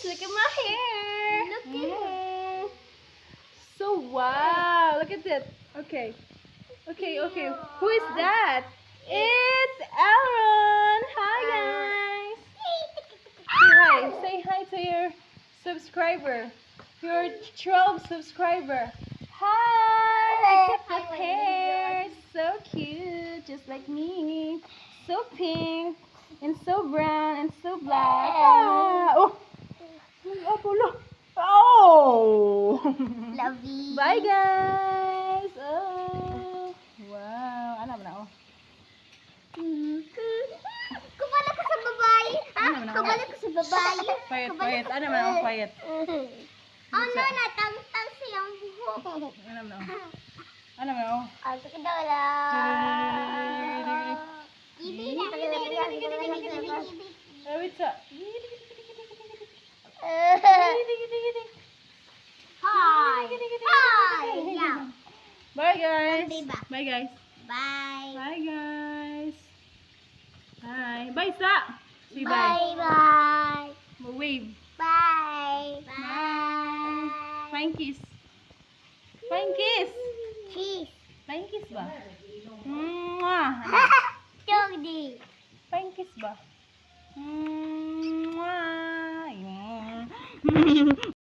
Look at my hair. Look at Mm. So wow. Look at that. Okay. Okay. Okay. Who is that? It's Aaron. Hi guys. Say hi to your subscriber. Your 12 subscriber. Hi. Look at the hair. So cute. Just like me. So pink. And so brown. And so black. Ah. Oh. Oh. Love you. Bye guys. Oh. Wow. Ano ba na oh? Kabala ko sa babae. Ha? Ano naman ako? Kabala ko sa babae. Quiet, quiet. Ano naman ako? Quiet. Ano, natang-tang siyang buhok. Ano naman ako? Ano naman ako? Aso ka daw lang. Ibi na. Wait sa. Hi. Hi. Yeah. Bye guys. Diba? Bye guys. Bye. Bye guys. Bye. Bye sa. Say bye. Bye. Bye. Wave. Bye. Bye. Flying kiss. Flying kiss. Cheese. Flying kiss ba? Mwah. Doggy. Flying kiss ba? Mwah. Yun.